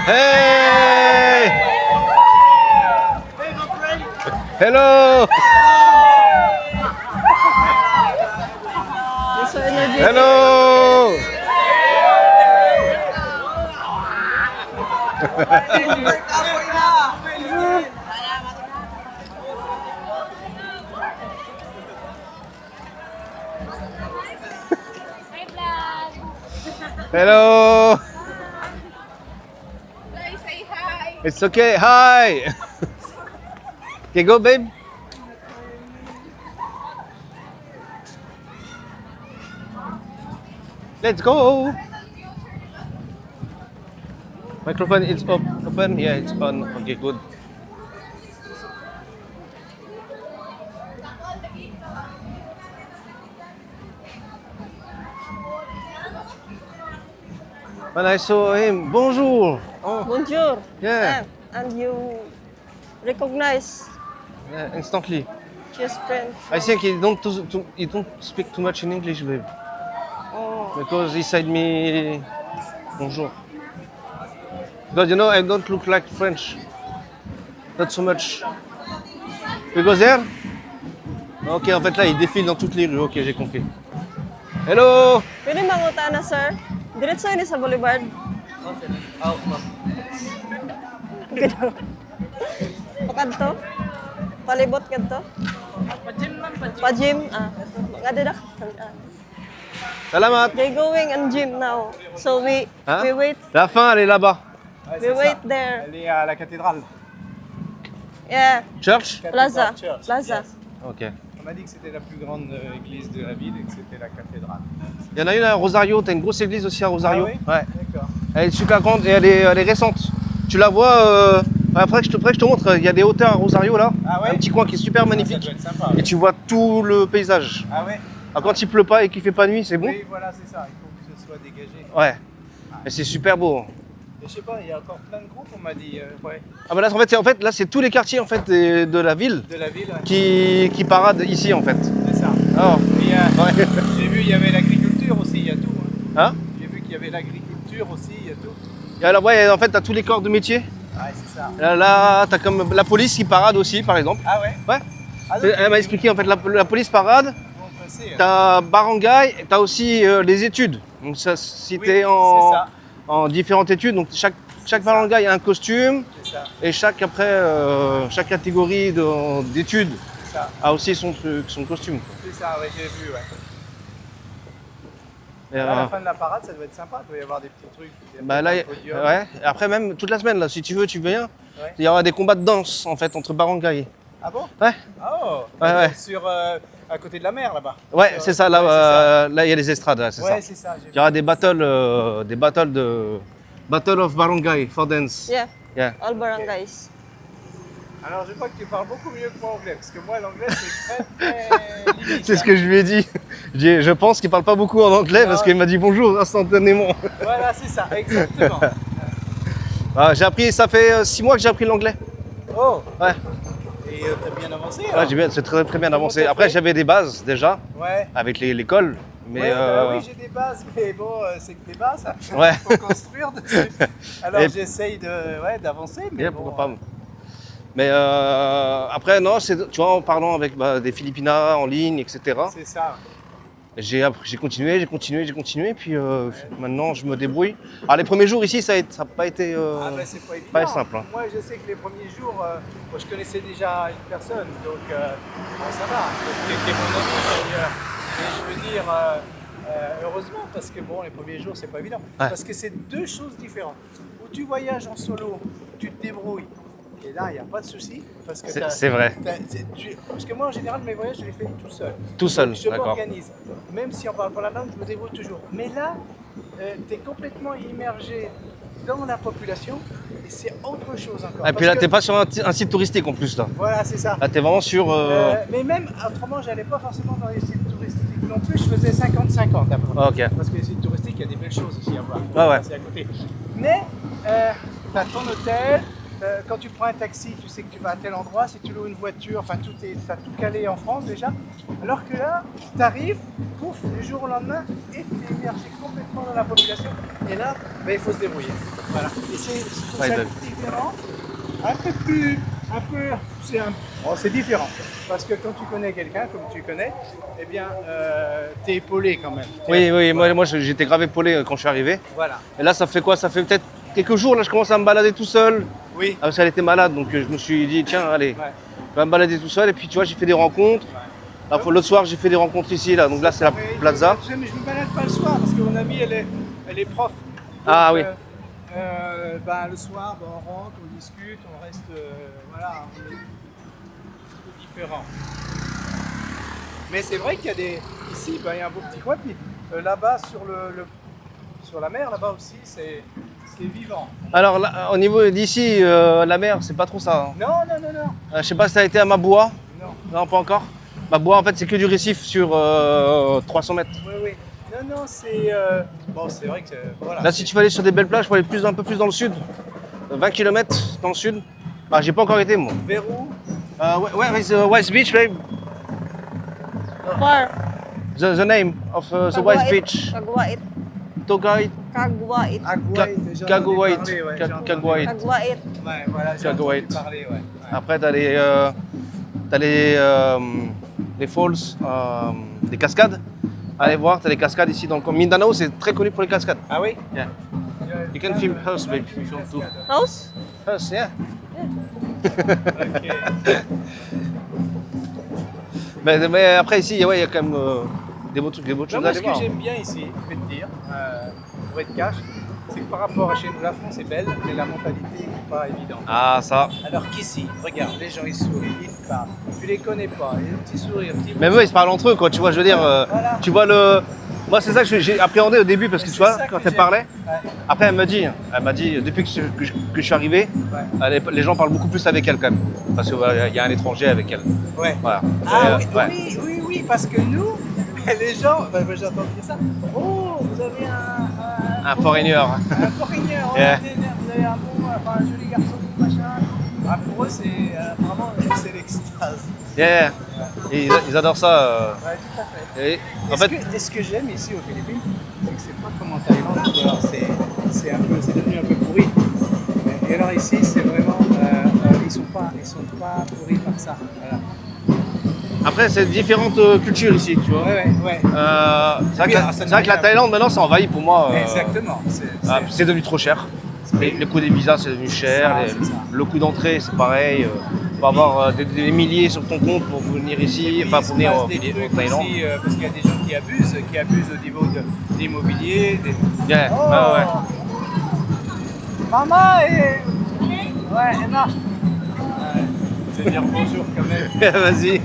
Hey! Hello! Hello! Hello! Say hi. It's okay. Hi. Okay, go, babe. Let's go. Microphone is open. Yeah, it's on. Okay, good. When I saw him, bonjour. Oh, Bonjour. Yeah. And you recognize yeah, instantly. just friend. I think he don't speak too much in English, babe, Oh, because he said me bonjour. Because you know I don't look like French, not so much. You go there? Ok, en fait là il défile dans toutes les rues. Ok, j'ai compris. Hello. pwede mangutana, sir? Diretso ini sa Boulevard. Ganun. Pakadto? Palibot kadto? Pa-gym. Nga Salamat. They going on gym now. So we Hein? we wait. La fin, elle est là-bas. We wait there. Elle est à la cathédrale. Yeah. Church? Plaza. Church. Plaza. Ok. On m'a dit que c'était la plus grande église de la ville et que c'était la cathédrale. Il y en a une à Rosario. T'as une grosse église aussi à Rosario. Ah oui? Ouais. D'accord. Elle est super grande et elle est récente. Tu la vois. Après que je te montre. Il y a des hauteurs à Rosario là. Ah ouais? Un petit coin qui est super Ça magnifique. doit être sympa. Et tu vois tout le paysage. Ah ouais? Alors, quand il pleut pas et qu'il fait pas nuit, c'est bon. Oui, voilà, c'est ça. Il faut que ce soit dégagé. Ouais. Et c'est super beau. Et je sais pas, il y a encore plein de groupes, on m'a dit. Ouais. Ah bah là, en fait, là, c'est tous les quartiers en fait de la ville De la ville, ouais. qui paradent ici en fait. C'est ça. Oh. Et, Ouais. j'ai vu, il y avait l'agriculture aussi, il y a tout. Hein? J'ai vu qu'il y avait l'agriculture aussi, il y a tout. Et alors, ouais, en fait, t'as tous les corps de métier. Ouais, c'est ça. Là, t'as comme la police qui parade aussi, par exemple. Ah ouais? Ouais. Ah, donc, Elle m'a expliqué en fait, la police parade. ils vont passer, T'as barangay, t'as aussi les études. Donc ça, si Oui, t'es c'est ça. en différentes études, donc chaque barangay a un costume C'est ça. et chaque catégorie d'études C'est ça. a aussi son truc, son costume. C'est ça, ouais, j'ai vu, ouais. Et, À la fin de la parade, ça doit être sympa, il doit y avoir des petits trucs. bah là, un podium. ouais. Et après même toute la semaine là, si tu veux, tu viens. Ouais. Il y aura des combats de danse en fait entre barangay. Ah bon? Ouais. Oh, Ouais, ouais. Sur, à côté de la mer là-bas. Ouais, Sur- c'est ça. Là, ouais, là, il y a les estrades. Ouais, c'est Ouais, ça. c'est ça. j'ai Il y aura des battles de battle of barangay for dance. Yeah. Yeah. All barangays. vu. Alors je crois que tu parles beaucoup mieux que moi anglais, parce que moi l'anglais c'est très limite. C'est ce que je lui ai dit. Je pense qu'il parle pas beaucoup en anglais parce qu'il m'a dit bonjour instantanément. Voilà, c'est ça, exactement. Ah, j'ai appris, ça fait 6 mois que j'ai appris l'anglais. Oh, Ouais, et t'as bien avancé ouais alors? c'est très très bien Comment avancé. t'as Après fait j'avais des bases déjà Ouais. avec l'école, mais Ouais, bah oui, j'ai des bases, mais bon, c'est que des bases. Ouais. Il faut construire dessus. Alors Et- j'essaye d'avancer, mais yeah, bon, pourquoi pas. Mais après non, tu vois, en parlant avec des Philippinas en ligne, etc. c'est ça. J'ai continué, puis maintenant je me débrouille. Alors les premiers jours ici, ça n'a pas été Ah ben c'est pas évident. pas simple. Hein. Moi je sais que les premiers jours, moi, je connaissais déjà une personne, donc bon, ça va, qui était mon ami d'ailleurs. Et je veux dire, heureusement, parce que bon, les premiers jours c'est pas évident. Ouais. Parce que c'est deux choses différentes. Où tu voyages en solo, tu te débrouilles. Et là, il n'y a pas de souci. Parce que C'est vrai. parce que moi, en général, mes voyages, je les fais tout seul. Tout seul, Donc, je d'accord. m'organise. Même si on ne parle pas la langue, je me débrouille toujours. Mais là, tu es complètement immergé dans la population et c'est autre chose encore. Et puis là, t'es pas sur un site touristique en plus là. Voilà, c'est ça. Là, t'es vraiment sur. Mais même, autrement, j'allais pas forcément dans les sites touristiques non plus. Je faisais 50-50 à peu près. Ah, ok. Parce que les sites touristiques, il y a des belles choses aussi à voir. Ah ouais. C'est à côté. Mais, tu as ton hôtel, quand tu prends un taxi, tu sais que tu vas à tel endroit. Si tu loues une voiture, enfin, t'as tout calé en France déjà. Alors que là, tu arrives, pouf, du jour au lendemain, et tu es immergé complètement dans la population. Et là, ben, il faut se débrouiller. Voilà. Et c'est Ouais, ça donc. différent. Bon, c'est différent. Parce que quand tu connais quelqu'un, comme tu connais, eh bien, t'es épaulé quand même. Oui, moi j'étais grave épaulé quand je suis arrivé. Voilà. Et là, ça fait quoi? Ça fait peut-être quelques jours, là, je commence à me balader tout seul. Oui. Parce qu'elle était malade, donc je me suis dit, tiens, allez, Ouais. je vais me balader tout seul. Et puis, tu vois, j'ai fait des rencontres. Ouais. L'autre soir, j'ai fait des rencontres ici, là. Donc là, c'est la Oui, plaza. Je me balade pas le soir parce que mon amie, elle est prof. Ah Donc, oui. Ben, le soir, ben, on rentre, on discute, on reste. Voilà, on est différents. Mais c'est vrai qu'il y a des. Ici, ben, il y a un beau petit coin. Puis là-bas, sur la mer, là-bas aussi, c'est vivant. Alors, là, au niveau d'ici, la mer, c'est pas trop ça. Hein. Non. Je sais pas si t'as été à Maboua. Non. Non, pas encore. Maboua, en fait, c'est que du récif sur 300 mètres. Oui. Non, c'est. Bon, c'est vrai que. Voilà. Là, si tu veux aller sur des belles plages, il faut aller un peu plus dans le sud. 20 km dans le sud. Ah, j'ai pas encore été, moi. Vers où? Where is West Beach, babe? Far. The name of the West Beach? Kagwait. Togait? Kagwait. Agouaït. Kagouaït. Kagouaït. Kagwait. Ouais, voilà, j'ai entendu Kagouaït. parler, ouais. Après, t'as les falls, les cascades. Allez voir, t'as les cascades ici dans le coin. Mindanao, c'est très connu pour les cascades. Ah oui? Yeah. You can film us, babe, if you want to. House? Us, yeah. Ok. Mais après, ici, ouais, il y a quand même des beaux trucs, des beaux Non, choses à moi, aller ce que voir. j'aime bien ici, je vais te dire, pour être cash, c'est que par rapport à chez nous, la France est belle, mais la mentalité n'est pas évidente. Ah, ça. Alors qu'ici, regarde, les gens ils sourient, ils te parlent, tu les connais pas, il y a un petit sourire, un petit Même eux, ils se parlent entre eux, quoi. Tu vois, je veux dire, Voilà. tu vois le. Moi, c'est ça que j'ai appréhendé au début, parce que C'est tu vois, ça quand que elle j'aime. parlait, Ouais. après, elle m'a dit, depuis que je suis arrivé, les gens parlent beaucoup plus avec elle, quand même. Parce qu'il y a un étranger avec elle. Ouais. Voilà. Ah Et, oui, oui, parce que nous, les gens, moi j'ai entendu dire ça, oh, vous avez Un foreigner. un foreigner, oh, Yeah. vous avez un bon, enfin, un joli garçon, machin. Ah, pour eux, c'est apparemment c'est l'extase. Yeah. Et ils adorent ça. Ouais, tout à fait. Et, en fait, Ce que j'aime ici aux Philippines, c'est que c'est pas comme en Thaïlande, où alors c'est devenu un peu pourri. Et alors ici, c'est vraiment, ils sont pas pourris par ça. Voilà. après, c'est différentes cultures ici, tu vois. Ouais. C'est vrai, Oui, alors, ça c'est n'a vrai que la rien à Thaïlande, maintenant, ça envahit pour moi. Exactement. C'est devenu trop cher. Le coût des visas, c'est devenu cher. Ça, c'est ça. Le coût d'entrée, c'est pareil. Faut avoir des milliers sur ton compte pour venir ici, enfin pour venir au en Thaïlande. aussi, parce qu'il y a des gens qui abusent au niveau de l'immobilier. Yeah, Oh ouais. Maman ouais, elle marche. Je vais dire bonjour quand même. Vas-y.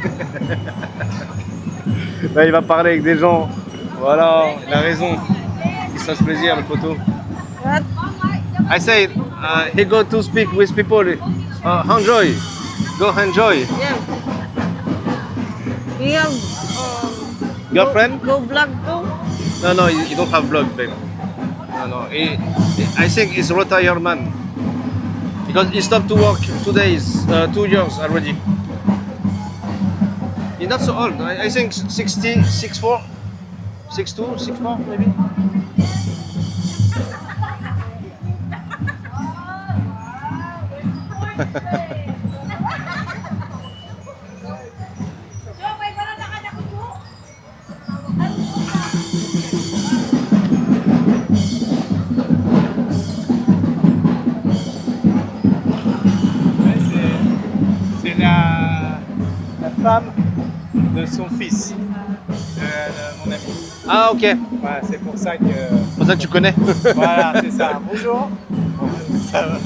Là, il va parler avec des gens. Voilà, il a raison. Il se fasse plaisir, le poteau. What? I say, he go to speak with people. Enjoy. Go enjoy. Yeah. We have Girlfriend? go vlog too. No, you don't have vlog, babe. No. I think he's a retired man. Because he stopped to work 2 days, 2 years already. He's not so old. I think 60, 64, 62, 64 maybe. Ouais, c'est la femme de son fils, de mon ami. Ah ok. Voilà, c'est pour ça que. C'est pour ça que tu connais. Voilà, c'est ça. Bonjour. Ça va.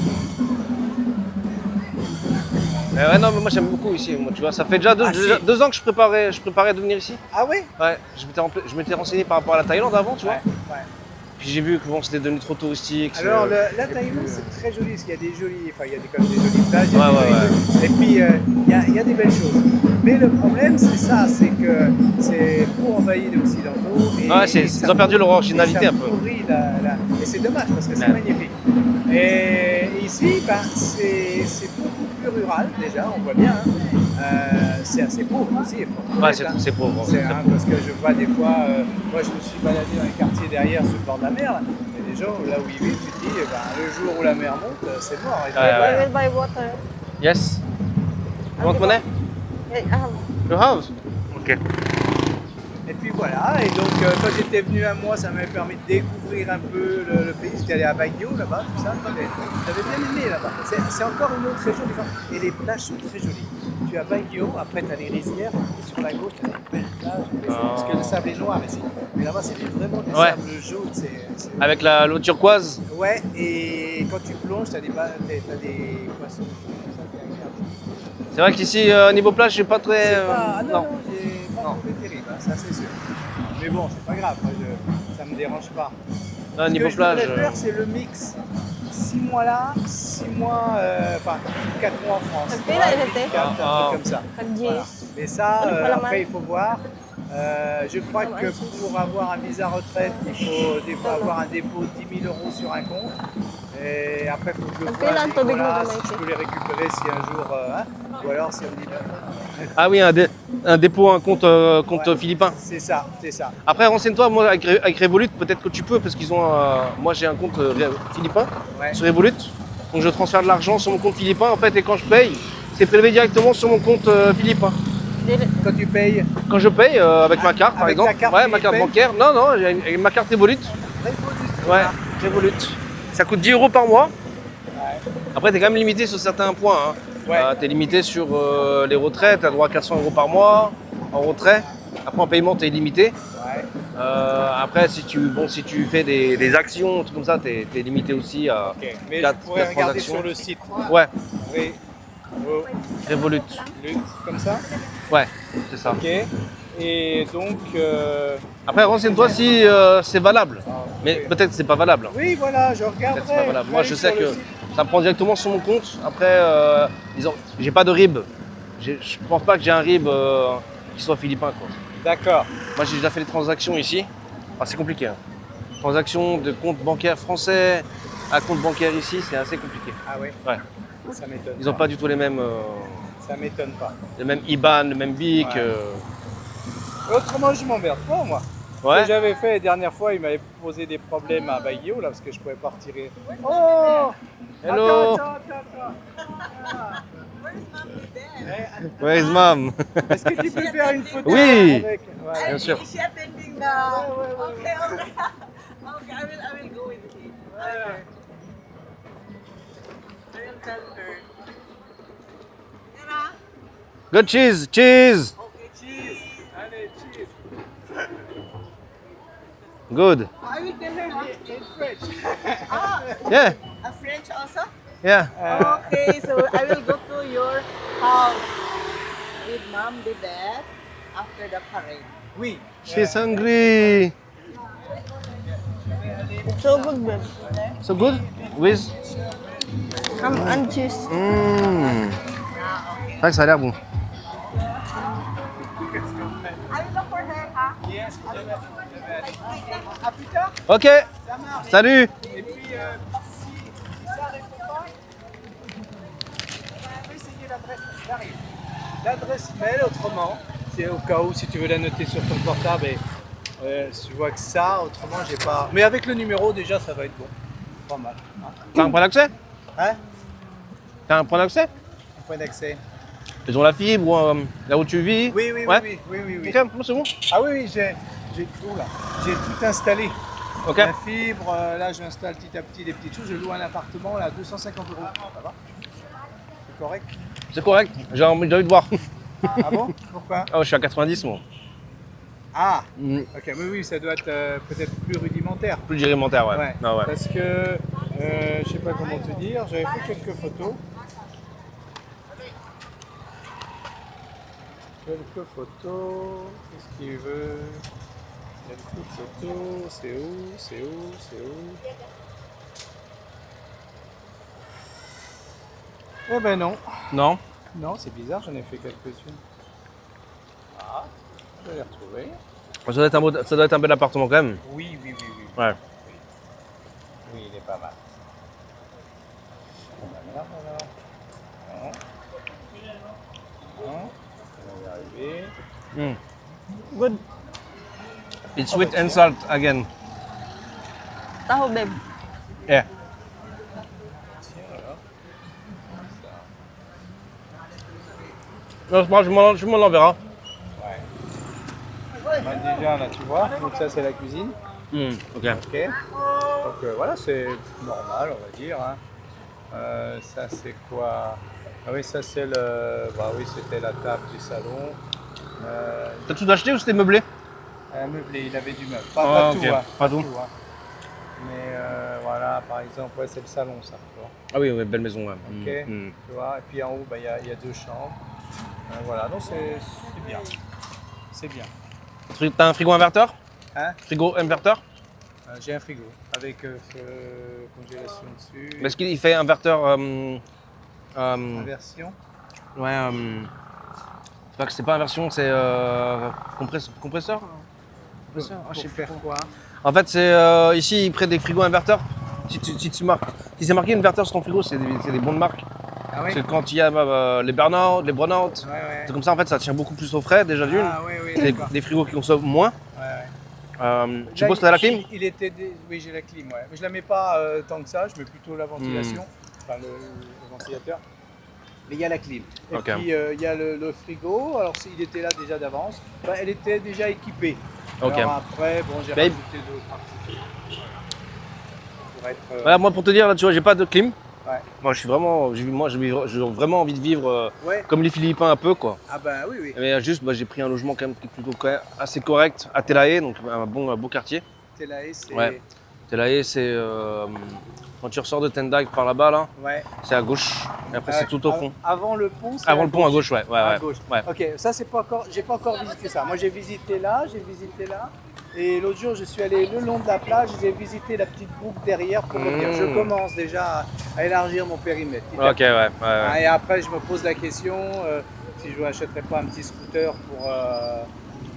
Ouais, non, mais moi j'aime beaucoup ici. Moi, tu vois, ça fait déjà Ah, si. 2 ans que je préparais de venir ici. Ah oui? Ouais, je m'étais renseigné par rapport à la Thaïlande avant, tu vois. Ouais. Puis j'ai vu que bon, c'était devenu trop touristique. Alors la Thaïlande c'est très joli, parce qu'il y a des jolies, enfin il y a quand même des jolies plages, il y a Ouais, des ouais, jolies- et puis il y a des belles choses. Mais le problème c'est ça, c'est que c'est trop envahi d'occidentaux. Ouais, ils ont perdu leur originalité et ça un peu. pourrit et c'est dommage parce que c'est Ouais. magnifique. Et Ici, ben, c'est beaucoup plus rural déjà, on voit bien. C'est assez pauvre aussi. il faut Ouais, reconnaître, hein. c'est pauvre. Parce que je vois des fois, moi je me suis baladé dans les quartiers derrière sur le bord de la mer. Là. Il y a des gens là où ils vivent, tu te dis, le jour où la mer monte, c'est mort. Ils Ouais, doivent ouais. I will buy water. Yes. You want money? Yeah, I have. Your house? Ok. Et puis voilà, et donc quand j'étais venu à moi, ça m'avait permis de découvrir un peu le pays. J'étais allé à Baguio là-bas, tout ça. J'avais bien aimé là-bas. C'est encore une autre région différente. Et les plages sont très jolies. Tu as Baguio, après tu as les rizières, et sur la gauche tu as des belles plages. Parce que le sable est noir ici. Mais là-bas c'est vraiment des Ouais. sables jaunes. Avec l'eau turquoise? Ouais, et quand tu plonges, tu as des poissons. C'est vrai qu'ici, niveau plage, j'ai pas très. C'est pas, ah non, non. non, j'ai pas trouvé terrible, hein, ça c'est sûr. Mais bon, c'est pas grave, moi, ça me dérange pas. Non, Ce niveau que je plage. voudrais faire, c'est le mix. 6 mois là, 6 mois, enfin 4 mois en France. Tapi lah, c'était. 4, un Ah. truc comme ça. Kerja. Voilà. Mais ça, Oh, le après, il faut voir. Je crois que pour avoir un visa retraite, il faut des fois avoir un dépôt de 10 000 € sur un compte. Et après, il faut que je Tapi vois là, tubig voilà, mo si naman je peux les récupérer si un jour. Ou alors si on me dit Ah oui, un dépôt, un compte, compte Ouais. philippin. c'est ça, c'est ça. Après, renseigne-toi, moi, avec Revolut, peut-être que tu peux, parce qu'ils ont. Moi, j'ai un compte philippin Ouais. sur Revolut. Donc, je transfère de l'argent sur mon compte philippin, en fait, et quand je paye, c'est prélevé directement sur mon compte philippin. Dili. Quand tu payes, Quand je paye avec ma carte, par avec exemple. ta carte Ouais, ma carte Philippine bancaire. Non, non, j'ai avec ma carte Revolut. Ouais, Revolut. Ça coûte 10 € par mois. Après, tu es quand même limité sur certains points. Hein. Ouais. Tu es limité sur les retraites, tu as droit à 400 € par mois en retrait. Après, en paiement, tu es limité. Ouais. Après, si tu fais des actions, un truc comme ça, tu es limité aussi à Ok. Mais quatre- je pourrais quatre regarder transactions. sur le site. Ouais, Oui. Oh, Revolut. lutte, comme ça. Ouais, c'est ça. Ok. Et donc. Après, renseigne-toi si c'est valable. Mais oui. peut-être que c'est pas valable. Oui, voilà, je regarderai. Peut-être que c'est pas valable. Moi, je sais sur le que site. ça me prend directement sur mon compte. Après, j'ai pas de RIB. Je pense pas que j'ai un RIB qui soit philippin, quoi. D'accord. Moi, j'ai déjà fait des transactions ici. Ah, c'est compliqué. Hein. Transactions de compte bancaire français à compte bancaire ici, c'est assez compliqué. Ah ouais. Ouais. Ça m'étonne. Ils n'ont pas du tout les mêmes IBAN, le même BIC. Ouais. Autrement, je m'emmerde pas, moi. Ce Ouais. que j'avais fait la dernière fois, il m'avait posé des problèmes à Baguio, là, parce que je pouvais pas retirer. Oh! Hello. Attends. Where is mom? Est-ce que tu peux faire une photo Oui. avec Ouais. Bien sûr. Is she attending the? Okay, okay. Okay, I will go with you. Ouais. I will tell her. Yara? Good cheese, cheese. Okay, Cheese. Allez, cheese. Good. I will tell her. In French. Ah, Yeah, a French also? yeah. Okay, so I will go to your house with mom, the dad, after the parade. Oui. She's hungry. So good, babe. So good? With? And cheese. Mmh. C'est vrai que ça a l'air bon. I will look for her, huh? Yes, à plus tard. Ok, Ça marche. salut. Et puis, si ça répond pas, je vais essayer l'adresse. J'arrive. L'adresse mail, autrement, c'est au cas où si tu veux la noter sur ton portable. Et je vois que ça, autrement, j'ai pas. Mais avec le numéro, déjà, ça va être bon. Pas mal. T'as un point d'accès? Hein? T'as un point d'accès? Un point d'accès. Ils ont la fibre, ou, là où tu vis? Oui, oui, Ouais. oui. Ok, bon, c'est bon. Ah oui, j'ai tout là. J'ai tout installé. Ok. La fibre, là j'installe petit à petit des petites choses. Je loue un appartement là à 250 €. Ça va? C'est correct? C'est correct, j'ai envie de voir. Ah bon? Pourquoi? Oh, je suis à 90, moi. Ah! Mm. Ok, mais oui, ça doit être peut-être plus rudimentaire. Plus rudimentaire, ouais. Ouais. Ah ouais. Parce que je sais pas comment te dire, j'avais fait quelques photos. Qu'est-ce qu'il veut? Quelques photos, c'est où? Eh ben non. Non? Non, c'est bizarre, j'en ai fait quelques-unes. Ah, je vais les retrouver. Ça doit être un bel appartement quand même. Oui. Ouais. Oui, il est pas mal. Voilà, voilà. Non. On va y arriver. Mm. Good. It's sweet and salt again. Taho, babe. Yeah. Tiens, alors. Non, je m'en enverrai. Ouais. On a déjà, là, tu vois. Donc ça, c'est la cuisine. Mm, ok. Ok. Donc voilà, c'est normal, on va dire. Hein. Ça, c'est quoi? Ah oui, ça, c'est le. Bah oui, c'était la table du salon. T'as tout acheté ou c'était meublé? Un meublé, il avait du meuble. Pas, Ah, pas ok. tout, hein. Pas tout. hein. Mais voilà, par exemple, ouais, c'est le salon, ça. Tu vois. Ah oui, ouais, belle maison. Ouais. Ok. Mm. Tu vois. Et puis en haut, bah, il y a 2 chambres. Voilà, donc c'est bien. C'est bien. T'as un frigo inverteur? Hein? Frigo inverteur? J'ai un frigo avec congélation dessus. Mais est-ce qu'il fait inverteur Inversion. ouais, c'est pas inversion, c'est compresseur. Compresseur Ah, je sais Pour plus faire quoi? En fait, c'est ici, ils prennent des frigos inverteurs. Si c'est marqué inverteur sur ton frigo, c'est des bonnes marques. Ah oui? Parce que quand il y a les burn-out, les brown-out, Ouais, ouais. c'est comme ça, en fait, ça tient beaucoup plus au frais, déjà d'une. Ah oui, oui, C'est d'accord. des frigos qui consomment moins. Ouais, ouais. Je suppose que tu as la clim? Il était Oui, j'ai la clim, ouais. Mais je la mets pas tant que ça, je mets plutôt la ventilation, enfin le ventilateur. Mais il y a la clim. Et Ok. puis il y a le frigo, alors il était là déjà d'avance. Enfin, elle était déjà équipée. Ok. Alors après, bon, j'ai Mais- rajouté d'autres articles. Pour être. Voilà, moi, pour te dire, là, tu vois, j'ai pas de clim. Ouais. Moi, j'ai vraiment envie de vivre Ouais. comme les Philippins un peu, quoi. Ah ben oui, oui. Mais juste, j'ai pris un logement quand même qui est plutôt assez correct à Telae, donc un beau quartier. Telae, c'est. Ouais. Telae, c'est quand tu ressors de Tendai par là-bas, là, Ouais. c'est à gauche. Et après, c'est tout au fond. Avant le pont, c'est Avant le pont, à gauche, ouais. À ouais. gauche. Ouais. Ok, ça c'est pas encore, j'ai pas encore visité ça. Moi j'ai visité là, et l'autre jour je suis allé le long de la plage, j'ai visité la petite boucle derrière pour revenir. Je commence déjà à élargir mon périmètre. petit à Ok, ouais. petit. Et après je me pose la question si je n'achèterais pas un petit scooter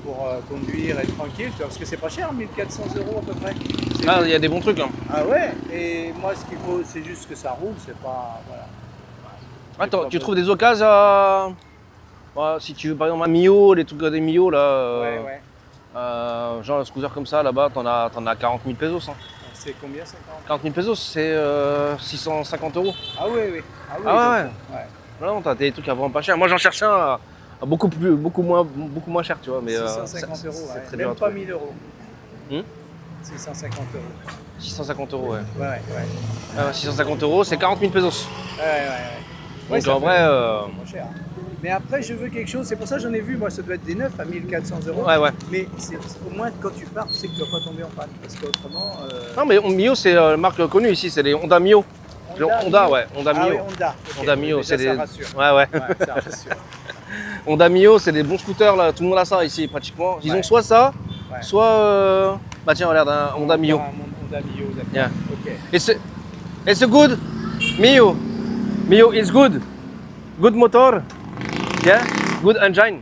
pour conduire et être tranquille, tu vois, parce que c'est pas cher, 1400 € à peu près. C'est- Ah, il y a des bons trucs, hein. Ah ouais, et moi ce qu'il faut c'est juste que ça roule, c'est pas. Voilà. Attends, tu trouves des occasions à. Si tu veux, par exemple, un Mio, des trucs des Mio, là. Ouais, ouais. Genre un scooter comme ça, là-bas, t'en as 40 000 pesos. Hein. C'est combien ça 40 000 pesos, c'est 650 €. Ah oui, oui. Ah oui, Ah donc, ouais. Non, t'as des trucs à vraiment pas cher. Moi, j'en cherche un à beaucoup moins cher, tu vois. Mais 650 €, c'est ouais. très bien. Même pas 1000 €. Hmm 650 €. 650 €, ouais. Ouais, ouais. 650 €, c'est 40 000 pesos. Ouais, Donc ça en vrai, fait moins cher. Mais après, je veux quelque chose, c'est pour ça que j'en ai vu, moi, ça doit être des neufs à 1400 €. ouais. Mais au moins, quand tu pars, tu sais que tu vas pas tomber en panne. Parce qu'autrement. Non, mais Mio, c'est une marque connue ici, c'est les Honda Mio. Honda, ouais, Honda Ah Mio. oui, Honda. Ok, Honda Mio, déjà, c'est des. Ça rassure. Ouais. Ouais, ça rassure. Honda Mio, c'est des bons scooters là, tout le monde a ça ici pratiquement. Ils Ouais. ont soit ça, Ouais. soit. Bah tiens, regarde, un Honda Mio. Un Honda Mio, d'accord. Yeah. Ok. It's good. Mio. Mio is good. Good motor. Yeah. Good engine.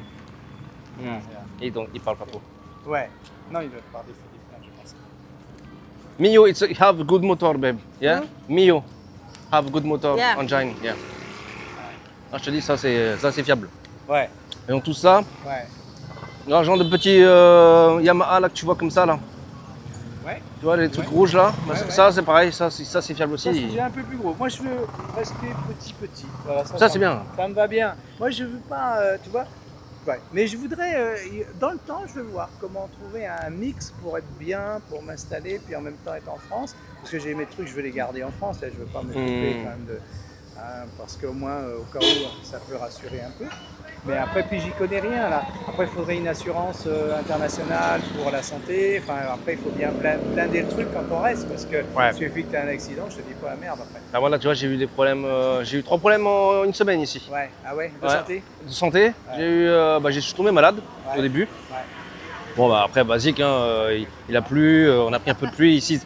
Et donc, il parle pas trop. Ouais. Non, il doit parler philippin, je pense. Mio, it's have good motor, babe. Yeah. Mio, have good motor Yeah. engine. Yeah. Ah, je te dis, ça c'est fiable. Ouais. Et donc tout ça, Ouais. genre de petits Yamaha là que tu vois comme ça là. Ouais. Tu vois les trucs Ouais. rouges là. Bah, Ouais, ça c'est pareil, ça c'est fiable Ça, aussi. c'est un peu plus gros. Moi, je veux rester petit. Voilà, Ça, c'est bien. Ça me va bien. Moi, je veux pas, tu vois. Ouais. Mais je voudrais, dans le temps, je veux voir comment trouver un mix pour être bien, pour m'installer, puis en même temps être en France. Parce que j'ai mes trucs, je veux les garder en France. Là, je veux pas me tromper quand même parce qu'au moins, au cas où, ça peut rassurer un peu. Mais après, puis j'y connais rien là. Après, il faudrait une assurance internationale pour la santé. Enfin, après, il faut bien blinder le truc quand on reste. Parce que il suffit que tu aies un accident, je te dis pas la merde après. Ah, voilà, tu vois, j'ai eu des problèmes. J'ai eu 3 problèmes en une semaine ici. Ouais, ah ouais, de Ouais. santé. De santé. Je suis tombé malade au début. Ouais. Bon bah après basique, hein, il a plu, on a pris un peu de pluie ici.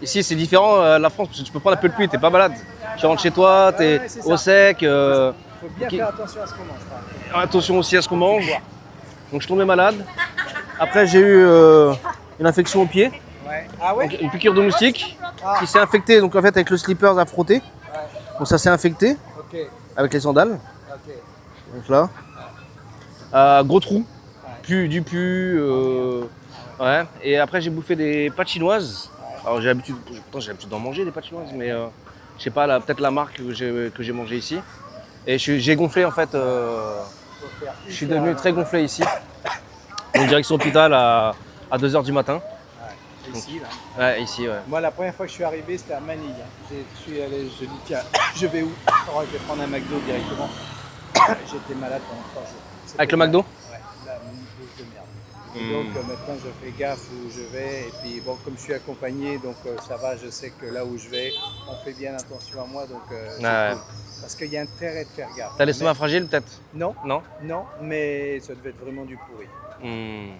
Ici c'est différent de la France parce que tu peux prendre un peu de pluie, t'es pas malade. Tu rentres chez toi, t'es Ouais, c'est au ça. sec. Il faut bien ok. faire attention à ce qu'on mange. Quoi. Attention aussi à ce qu'on mange. Donc je suis tombé malade. Après j'ai eu une infection au pied, Ouais. Ah ouais. donc, une piqûre de moustique Ah. qui s'est infectée donc en fait avec le slippers à frotter. Donc ça s'est infecté Ok, avec les sandales. ok. Donc là. Gros trou. Du pu. Ouais. Et après j'ai bouffé des pâtes chinoises. Alors pourtant j'ai l'habitude d'en manger des pâtes chinoises, mais je sais pas, peut-être la marque que j'ai mangé ici. Et j'ai gonflé en fait. Faut faire Je suis hyper devenu très attention. gonflé ici. Donc direction hôpital à 2h du matin. Ouais, ici, là. Ouais, ici, ouais. Moi, la première fois que je suis arrivé, c'était à Manille. Hein. Je suis allé, je dis, tiens, je vais où? Oh, je vais prendre un McDo directement. J'étais malade pendant 3 jours. C'était Avec le bien. McDo? Ouais, là, une bouffe de merde. Et donc maintenant, je fais gaffe où je vais. Et puis, bon, comme je suis accompagné, donc ça va, je sais que là où je vais, on fait bien attention à moi. Donc, c'est Ouais. cool. Parce qu'il y a intérêt de faire gaffe. T'as l'estomac fragile peut-être? Non, Non? non, mais ça devait être vraiment du pourri. Hmm.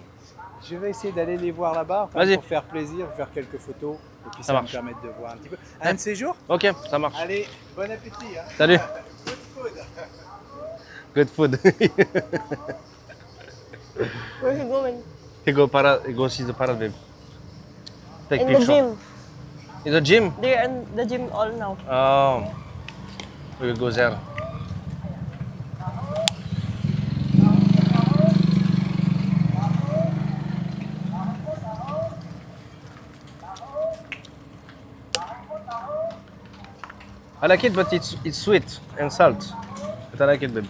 Je vais essayer d'aller les voir là-bas enfin, Vas-y. pour faire plaisir, faire quelques photos. Et puis Ça ça va me marche. permettre de voir un petit peu. Un de ces jours. Ok, ça marche. Allez, bon appétit. Hein. Salut. Good food. Good food. Where are you going? Go see the parrot, babe. Take In the picture. gym. In the gym? They're in the gym all now. Oh. We will go there. I like it, but it's sweet and salt. But I like it, babe.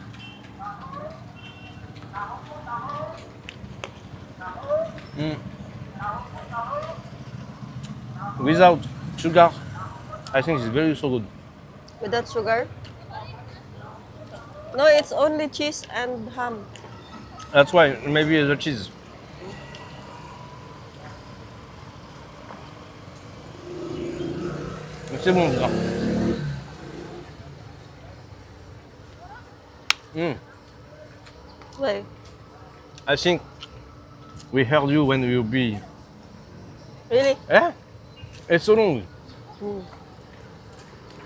Without sugar, I think it's very so good. Without sugar? No, it's only cheese and ham. That's why maybe the cheese. Mais c'est bon, ça. Why? I think we heard you when you be. Really? Eh? It's so long. Hmm.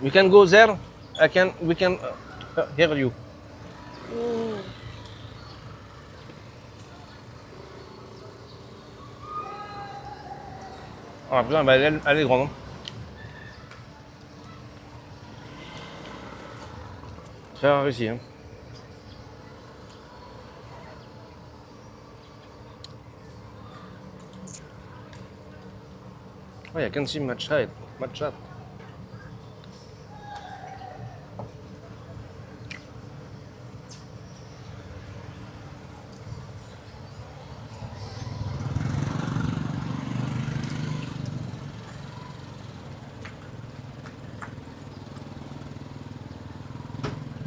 We can go there. We can hear you. Mm. Ah putain, bah, elle est grande. Hein. Très rare ici. Hein. Oh, I can see matcha. Matcha.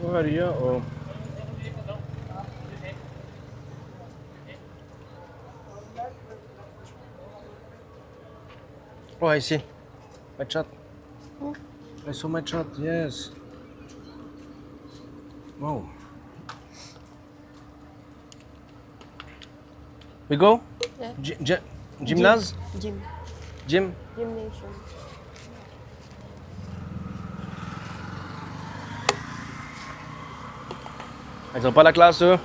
Oh, il y a. Oh. Oh, I see. Matcha. I saw matcha, yes. Wow. We go? Yeah. Gymnase? Gym. Gym? Gymnasium. Ils ont pas la classe, eux?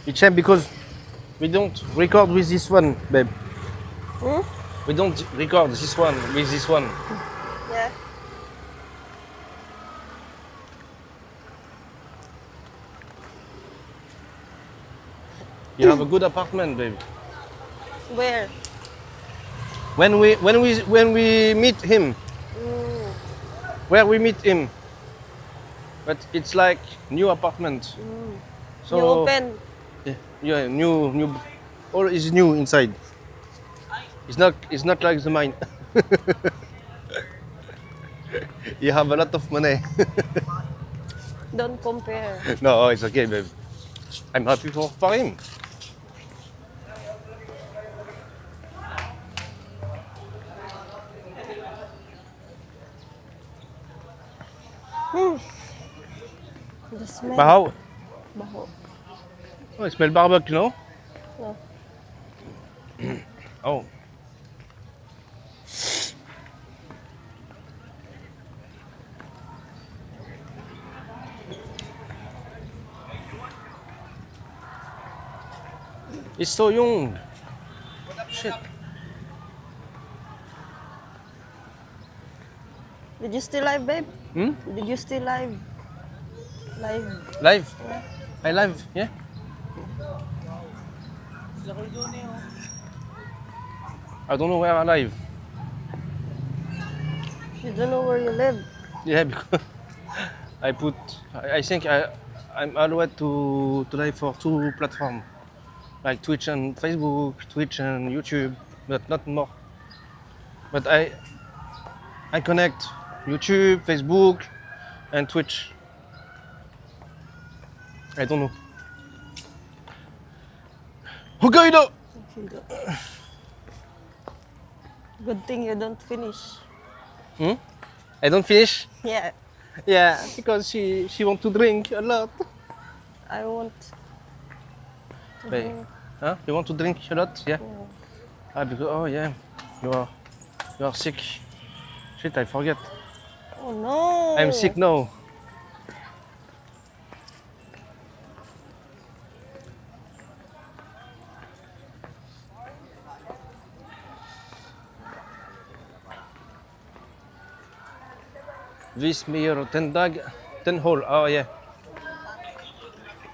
It's shame because we don't record with this one, babe. Hmm? We don't record this one with this one. Yeah. You have a good apartment, babe. Where? When we meet him, Mm. where we meet him, but it's like new apartment. So You open. yeah, new. All is new inside. It's not like the mine. You have a lot of money. Don't compare. No, it's okay, babe. I'm happy for him. The smell. But how? Baho. Oh, it smells barbecue, no? No. Oh. He's so young. Shit. Did you still live, babe? Hmm? Did you still live? Live. Live? I live, yeah? I don't know where I live. You don't know where you live. Yeah, because I think I'm allowed to live for 2 platforms. Like Twitch and Facebook, Twitch and YouTube, but not more. But I connect YouTube, Facebook, and Twitch. I don't know. Hokkaido! Good thing you don't finish. I don't finish? Yeah, Yeah, because she want to drink a lot. I want. Hey, huh? You want to drink a lot? Yeah. Ah, because oh yeah, you are sick. Shit, I forget. Oh no. I'm sick now. Vice-meilleur Tendag, Ten Hall. Oh yeah.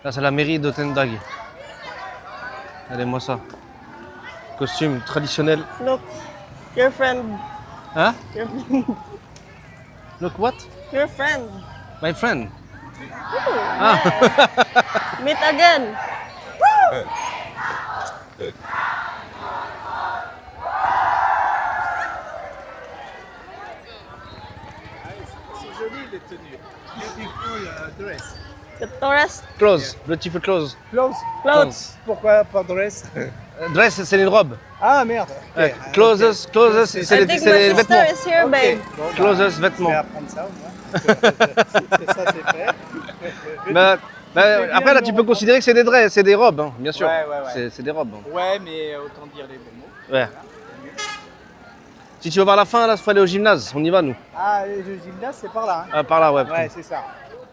Là, c'est la mairie de Tendag. Regardez-moi ça. Costume traditionnel. Look, your friend. Hein? Your, Look what? your friend. My friend. Meet again. C'est joli les tenues. Beautiful dress. The tourist Clothes. Beautiful clothes. Clothes. clothes. Pourquoi pas dress? Dress, c'est une robe. Ah merde. ok. Clothes, Ok. clothes, C'est- c'est I les, think c'est my les sister vêtements. is here, Ok. babe. Bon, bah, Clothes, je vais vêtements. apprendre ça au moins. Ça c'est fait. Après, là, tu peux considérer que c'est des dresses, c'est des robes, hein, bien sûr. Ouais, ouais, ouais. C'est des robes. hein. Ouais, mais autant dire les bons mots. Ouais. Si tu veux voir la fin, là, il faut aller au gymnase. On y va, nous. Ah, le gymnase, c'est par là. Hein. Ah, par là, ouais. Ouais, c'est ça.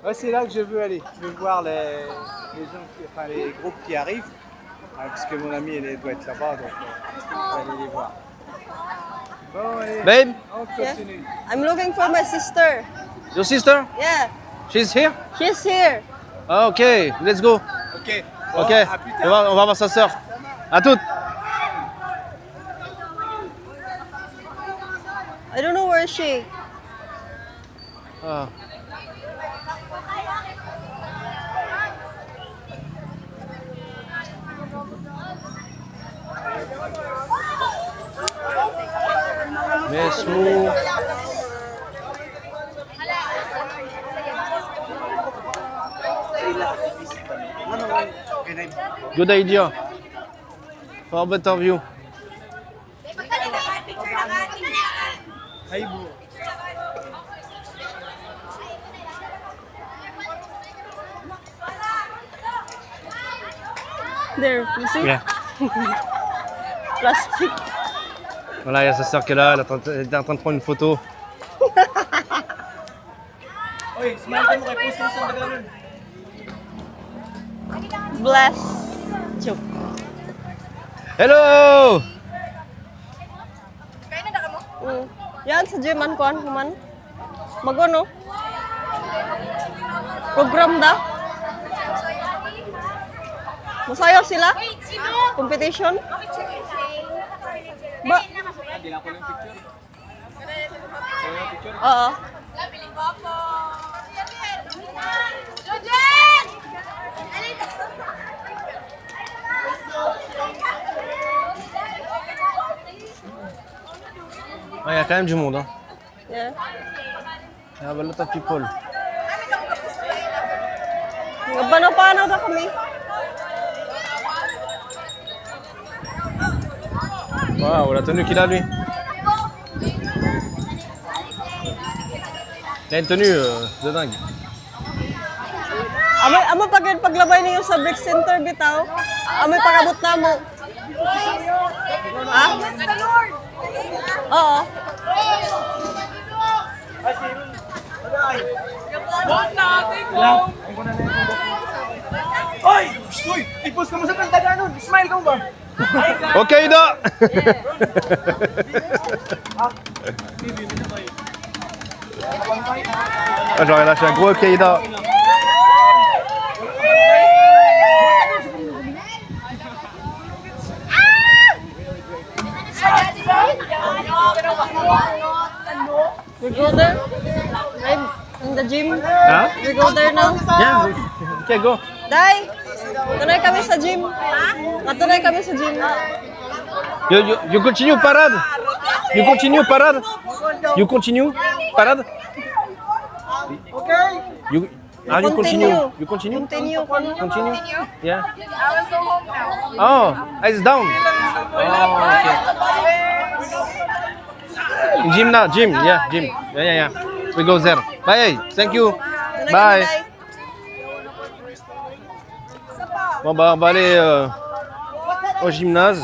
Ouais, c'est là que je veux aller. Je veux voir les gens, enfin les groupes qui arrivent. Parce que mon ami elle doit être là-bas, donc je vais aller les voir. Bon, allez, Babe, on continue. I'm looking for my sister. your sister, Yeah, she's here? she's here. Ah, ok, let's go. Ok. Bon, Ok, à plus on tard. va voir sa sœur. À toutes. I don't know where is she. Ah. Mesmo. Good idea. For better view. Hey, bro. There, you see? Yeah. Plastic. Voilà, il y a sa sœur qui est là, elle est en train de prendre une photo. Bless. Joke. Hello! Yan, sa German kuan kuman. Bago no? Program da? Masayaw sila? Competition? Ba? Oo. Ah, il y a quand même du monde. Hein. Yeah. Il y a a lot of people. Panaw-panaw na kami. Waouh, la tenue qu'il a lui. Il a une tenue de dingue. Amo paglabay niyo sa Brick Center bitaw. Amoy pakabot na mo. Ha? Oo. Oy! Uy! Ipos ka mo sa tanda nun! Smile ka mo ba? Okay, Ido! Ah, j'aurais lâché un gros OK, Ido. We go there? Right? In the gym? Huh? We go there now? Yeah, okay, go. Day! Tunay kami sa gym. Natunay kami sa gym. You continue, parade. You continue, parade. You continue, parade. Okay! You continue. You continue? Continue. Continue? Yeah. Oh, it's down. Oh, okay. Gym now, gym. Yeah, gym. Yeah. We go there. Bye. Thank you. Tunay Bye. kami, Day. Bon, bah, on va aller au gymnase.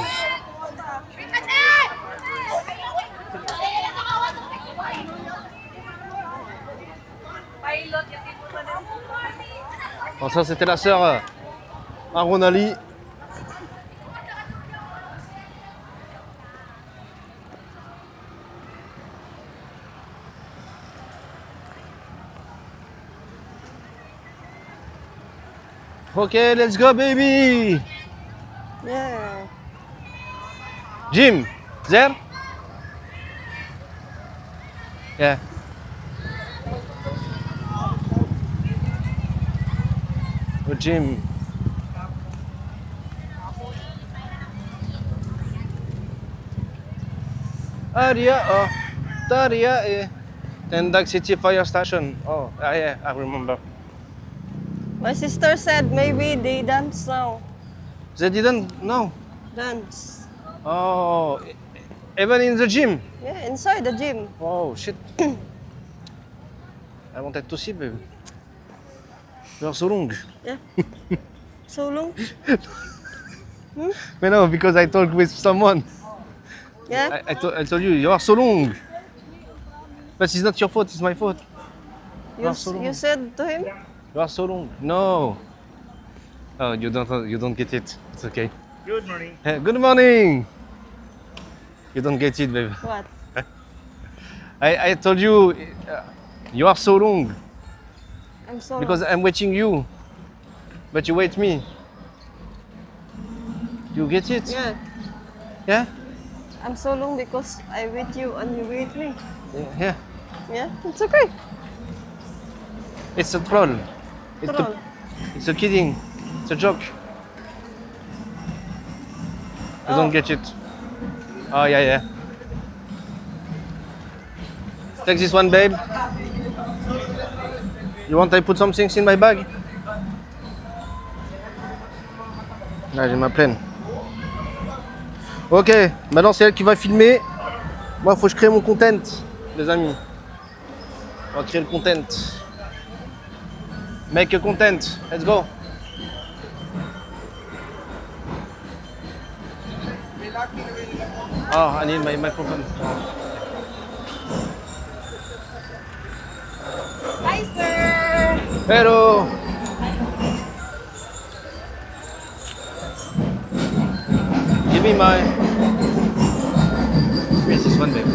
Bon, ça, c'était la sœur à Ronali. Okay, let's go, baby. Yeah. Gym, there? Yeah. Au gym. Aria, oh, Daria, Tendak City Fire Station. Oh, yeah, I remember. My sister said maybe they dance now. They didn't know. Dance. Oh, even in the gym. Yeah, inside the gym. Oh shit. I wanted to see, baby. You're so long. Yeah. So long. But no, because I talked with someone. Yeah. I told you, you are so long. But it's not your fault, it's my fault. You, so long. you said to him? You are so long. No. Oh, you don't get it. It's okay. Good morning. Good morning. You don't get it, baby. What? I told you, you are so long I'm so because long. I'm waiting you, but you wait me. You get it? Yeah. Yeah? I'm so long because I wait you and you wait me. Yeah. Yeah, it's okay. It's a troll. Troll. It's a kidding. It's a joke. You don't get it. Oh, yeah. Take this one, babe. You want I put some things in my bag? Ah, j'ai ma pleine. Ok, maintenant c'est elle qui va filmer. Moi, il faut que je crée mon content, les amis. On va créer le content. Make a content. Let's go. Oh, I need my microphone. Hi, sir. Hello. Give me my. Where's this one, babe?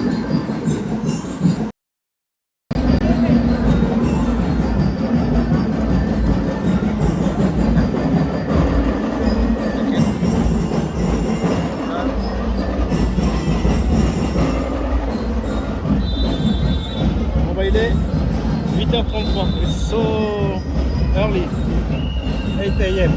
Bon bah il est 8h33. It's so early. 8 a.m.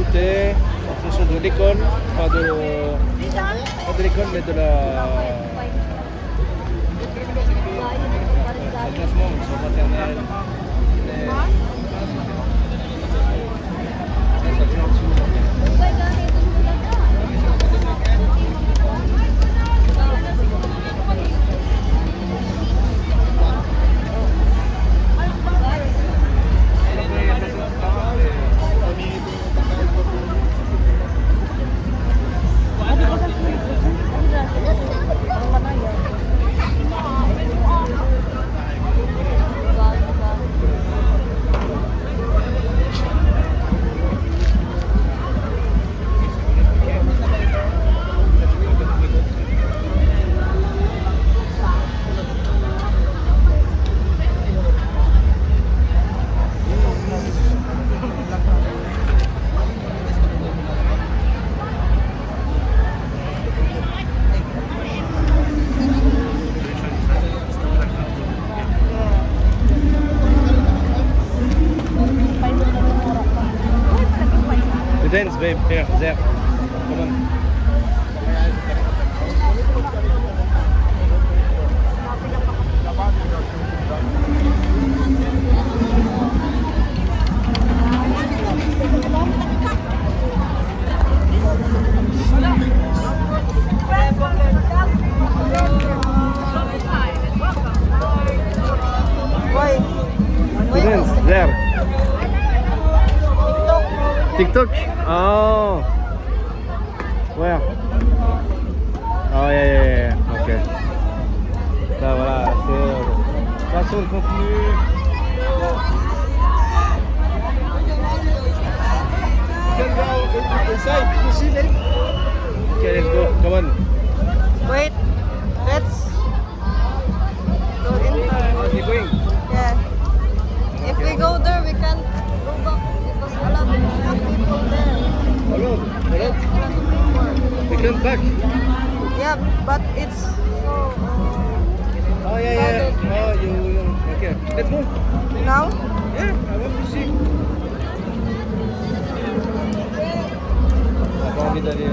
activités en fonction de l'école, pas de l'école, mais de la son classement, donc son maternelle. The dance, babe, here, there. Come on. The dance, there. TikTok? Oh. Where? Oh, yeah. Ok. Là, voilà, c'est création de contenu. Can go inside to see them. Okay, let's go. Come on. Wait. Let's go in. Keep going. Yeah. If we go there, we can't go back because a lot of people there. Hello. We come back. Yeah, but it's so Oh, yeah. Oh, you. Okay. Let's go. now. Yeah, I want to see. On n'a pas envie d'aller.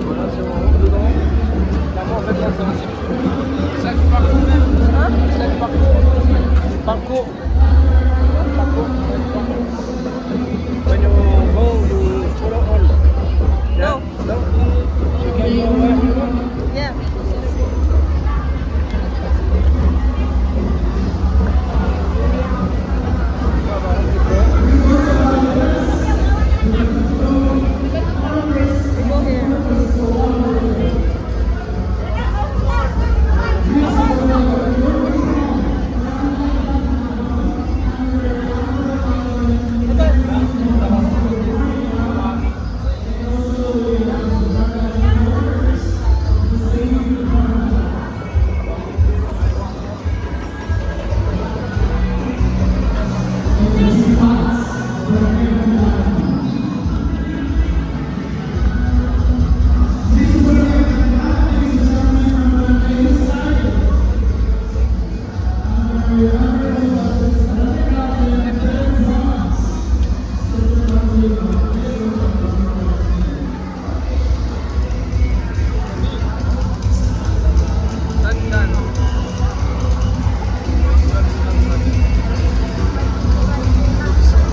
Voilà, si on rentre dedans, clairement, en fait, là, c'est un circuit. 5 parcours. 5 parcours. When you go, you follow all. No. No? You can go where you want. Yeah. We go here.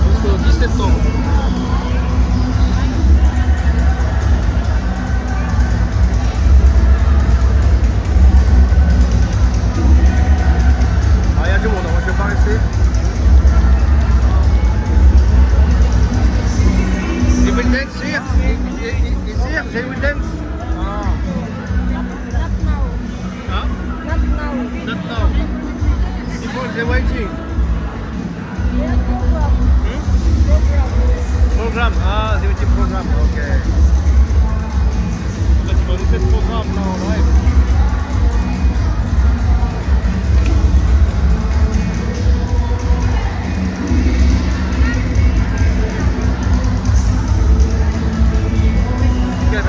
Jusqu'au 10 septembre. Ah, il y a du monde, moi je vais pas rester. They will dance here? Is here? They will dance? Ah. Huh? Not now. People, they're waiting. Programme. Ah, c'est un programme. Ok. Là, tu vas nous faire le programme là en live. Okay,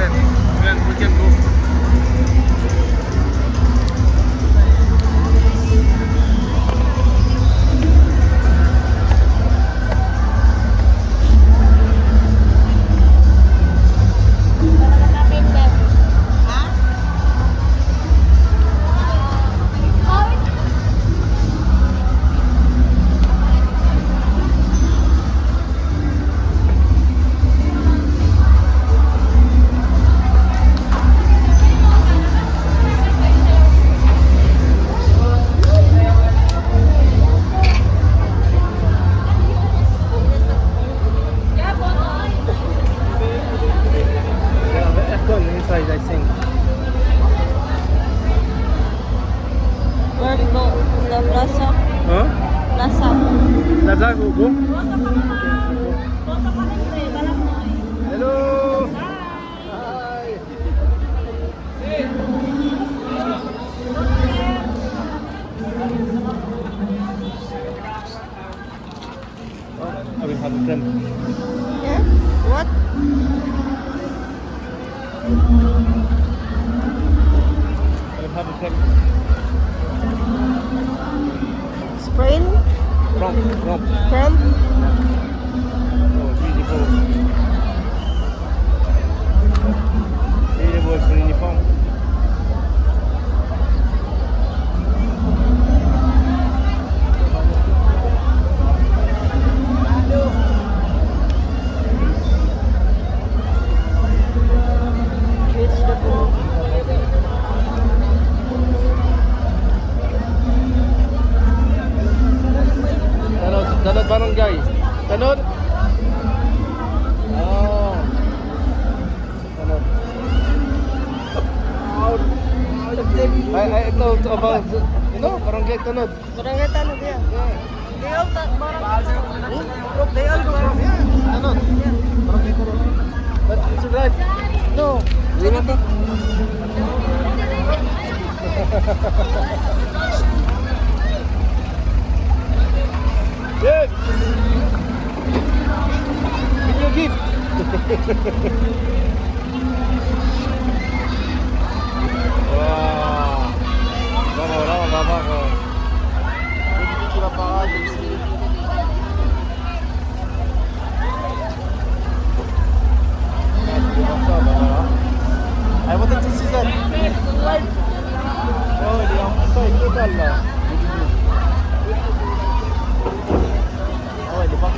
then we can go. Creme. Yeah? What? I'll have a creme. Sprain? Crumb. Crumb? Oh, beautiful. Beautiful for uniform. Vegetable. Tanod barangay. Tanod. Oh. Tanod. Ito about, barangay Tanod. Barangay Tanod, yeah. Yeah. They all barangay Tanod. They all go. Tanod. Barangay Tanod. But it's right. No. We not. Yes. Give you a gift. Wow. Vamos. I wanted to see that. Oh, the outside total lah. Oh, the back.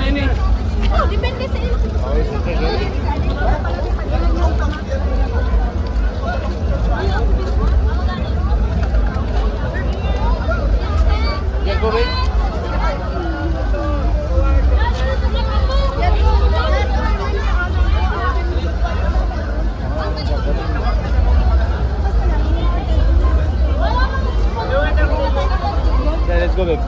Ini. Oh, depende sa iyo. Oh, is it ready? Yeah, go away. Yeah, let's go babe.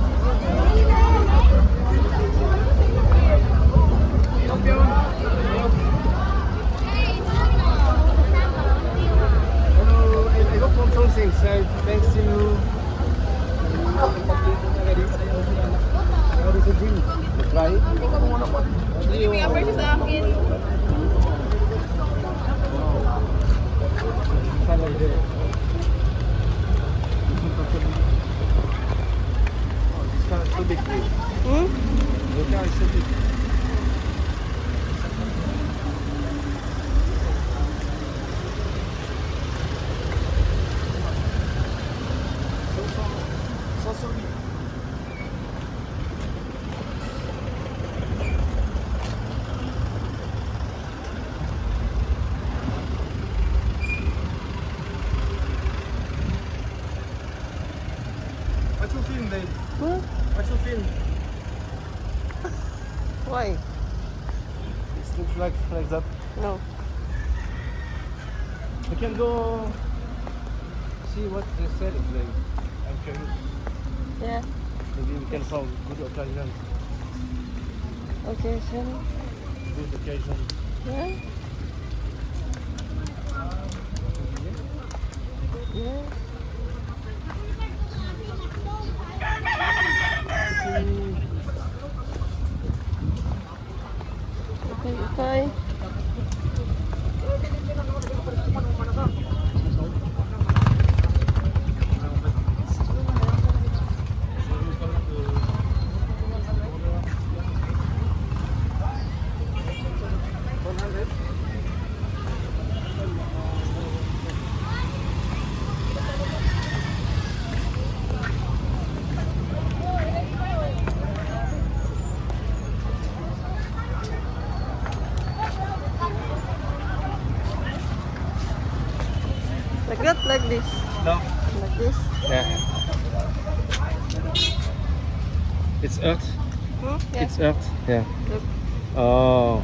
Hello, I got one something, so thanks to you. What is the drink? Try it. Bibigyan pa siya sa akin. Salad there. Oh, this car is so big. Hmm? The car is so big. So big. What you film, babe? Hmm? What you film? Why? It looks like that. No. We can go see what they sell it like. I'm curious. Yeah. Maybe we can find good occasion. Okay, so. Good occasion. Yeah. Yeah. Okay. Like that, like this. No. Like this. Yeah. It's earth. Hmm? Yeah. It's earth. Yeah. Look. Oh.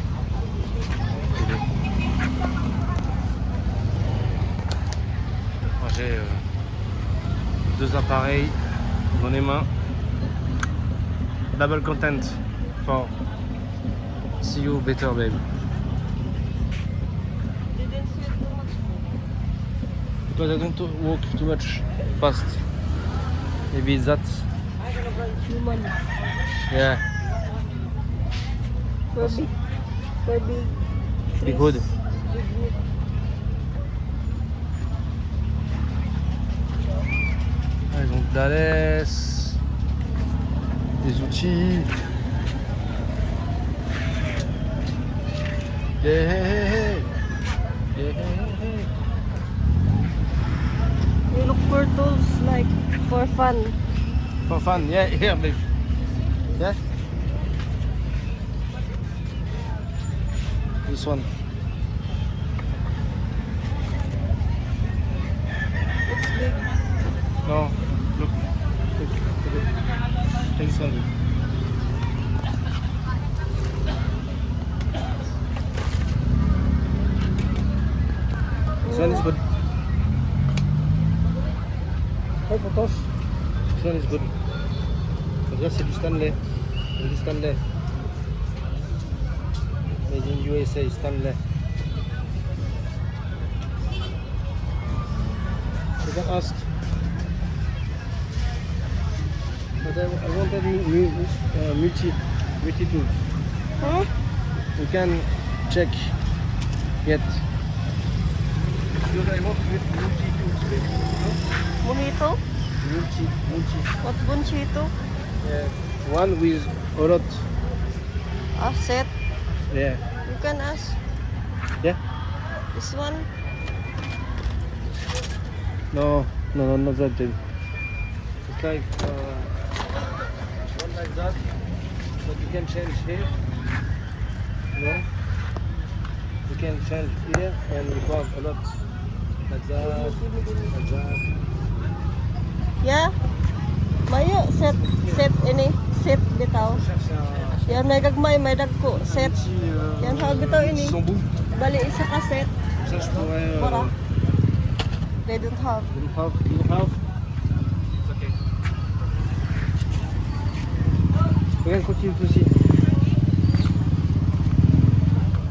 J'ai deux appareils dans les mains. Double content for see you better, babe. Didn't see too much. Because I don't walk too much fast. Maybe that. Human. Yeah. For big. For big. Be good. Big meat. Ah, ils ont de la laisse, des outils. Yeah, hey, hey. Yeah, hey, hey. We look for tools like for fun. For fun, yeah, here, babe. Yeah. This one. It's big. No, look. Take this one, babe. This one is good. Ouais, pour Tosh. This one is good. Là, c'est du Stanley. C'est du Stanley. Made in USA, Stanley. You can ask. But I want a multi tool. Hmm? We can check yet. Because I want multi tools, baby. Bonito? Multi. What's bonito? One with a lot. A set. Yeah. You can ask. Yeah? This one. No, not that thing. It's like one like that, but you can change here. No? You can change here and you have a lot like that. Yeah. Mayo set ini set bitaw. Cherche un Yan may gagmay may dagko set. petit, Yan hawag bitaw ini. son bout. Bali isa ka set. Ça je pourrais. Para. They don't have. You have. It's okay. Regarde, continue aussi.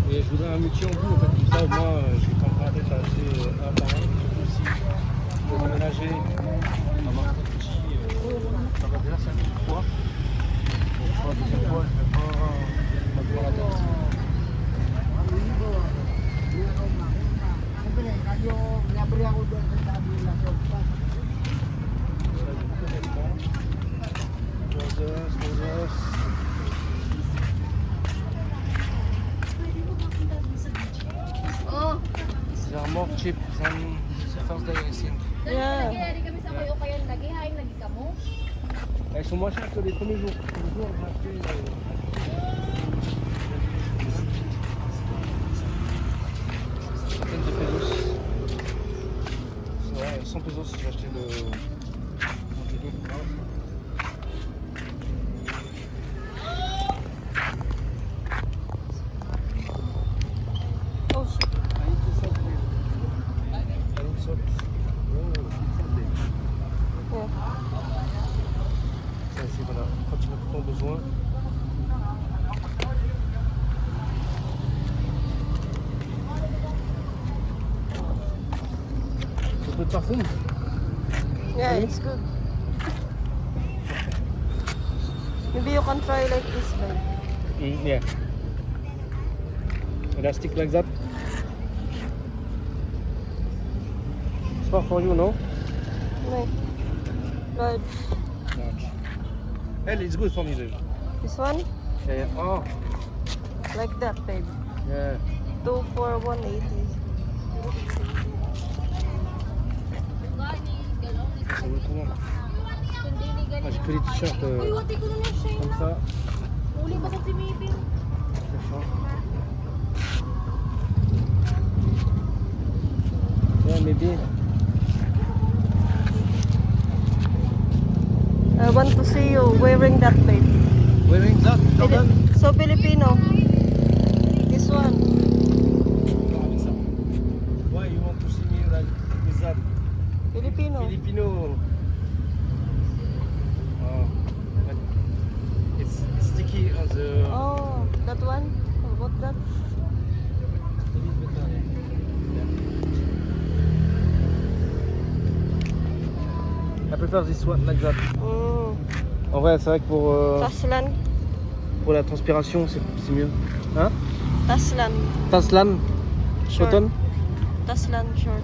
Et je voudrais un multi en bout, en fait, comme ça au moins je vais pas me rater à acheter un par un. Surtout si pour déménager, avoir un petit, ça va déjà 5 fois. Donc pour la deuxième fois, je vais pas me prendre la tête. Oh, They are more cheap than the first day, I think. Yeah. lagi kami sa kayo kaya lagi haing lagi kamo. Ils sont moins chers que les premiers jours. Les premiers jours, on a acheté. 100 pesos si j'ai acheté le multi-tool. Oh shit. I need to salt, please. I need salt. Oh, it's salt, babe. Yeah. Ça, c'est voilà, quand tu as tout ton besoin. Un peu de parfum. Yeah, it's good. Maybe you can try like this, babe. Yeah. Elastic like that. It's not for you, no? Like, large. Large. Hell, it's good for me, babe. This one, Yeah. Oh, like that, babe. yeah. 2 for 180. Ça vaut trop. Ah, j'ai pris les t-shirts Uy, wati ko na lang siya. comme ça. Uli ba sa timipin? C'est fort. Yeah, maybe. I want to see you wearing that, babe. Wearing that, Jordan? So Filipino. This one. Why you want to see me like with that? Filipino. Oh, but it's sticky on the. Oh, that one? How about that? I prefer this one like that. Mm. En vrai, c'est vrai que Taslan. pour la transpiration, c'est mieux. Hein? Taslan. Taslan, Short. coton. Taslan short.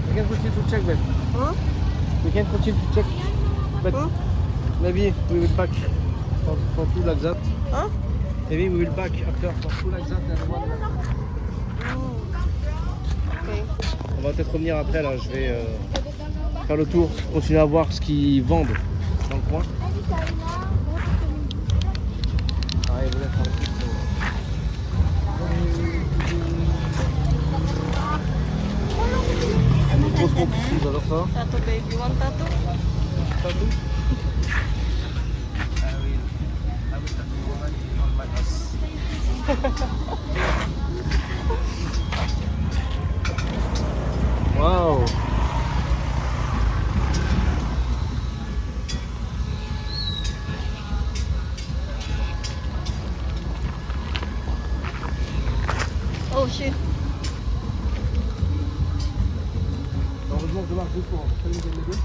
We can continue to check, but Huh? we can continue to check, but Huh? maybe we will back for two like that. Huh? Maybe we will back after for two like that and one. Mm. Okay. On va peut-être revenir après là. Je vais faire le tour, continuer à voir ce qu'ils vendent dans le coin. Ah, et voilà, par exemple, trop trop petit, j'adore ça. Tattoo babe. You want tattoo? Tattoo? I will tattoo woman on my ass. Wow. Oh shit. Heureusement que je marche deux fois, on va pas les deux.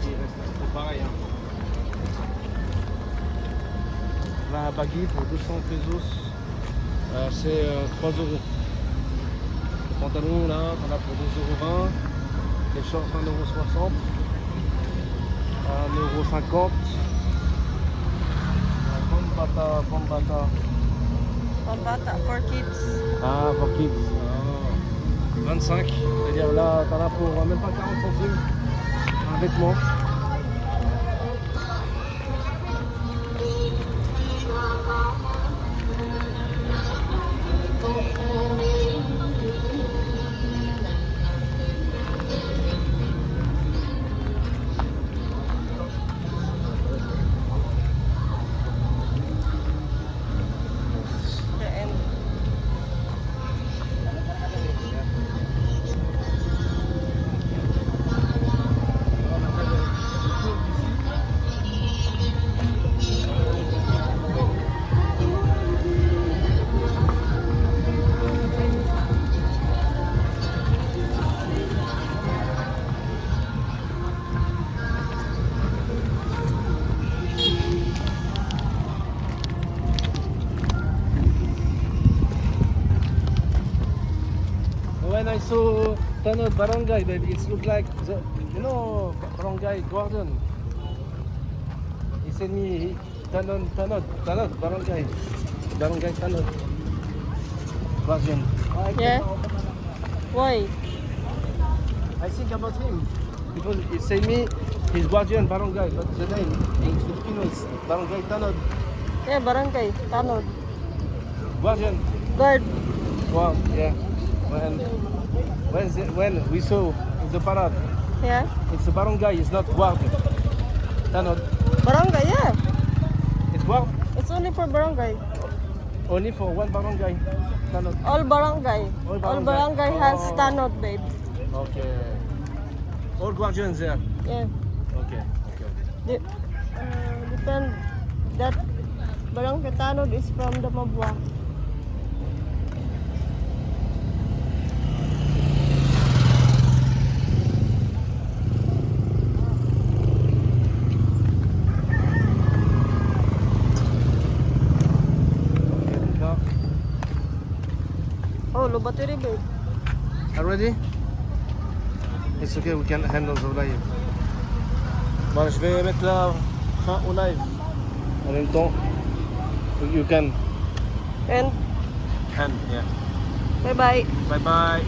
Il reste un peu pareil. Hein. Là, un baggy pour 200 pesos, c'est 3 euros. Le pantalon là, on a pour 2,20 €. Les shorts 1,60 €. 1,50 €. Bombata, bombata. Pambata for kids. Ah, for kids. Ah. 25. C'est-à-dire là, t'en as pour même pas 40 centimes. Un vêtement. The end. When I saw Tanod Barangay, baby, it looked like the, Barangay Garden. He sent me Tanod Barangay Tanod Guardian. Yeah. Why? I think about him because he sent me his guardian Barangay, but the name in Filipino is Barangay Tanod Yeah, barangay. Tanod. Guardian. Guard. Wow, yeah. When we saw in the parade, Yeah. it's a barangay, it's not guardian. Tanod. Barangay, yeah. It's guard It's only for barangay. only for one barangay. Tanod. All barangay. All All barangay. barangay has Oh. tanod, babe. Okay. All guardians there. Yeah. Okay. Depend that barangay tanod is from the Mabwa. Oh, low battery, babe. Are ready? It's okay, we can handle the live. Bon, je vais mettre la fin au live. En même temps, you can And hand, yeah. bye bye. Bye bye.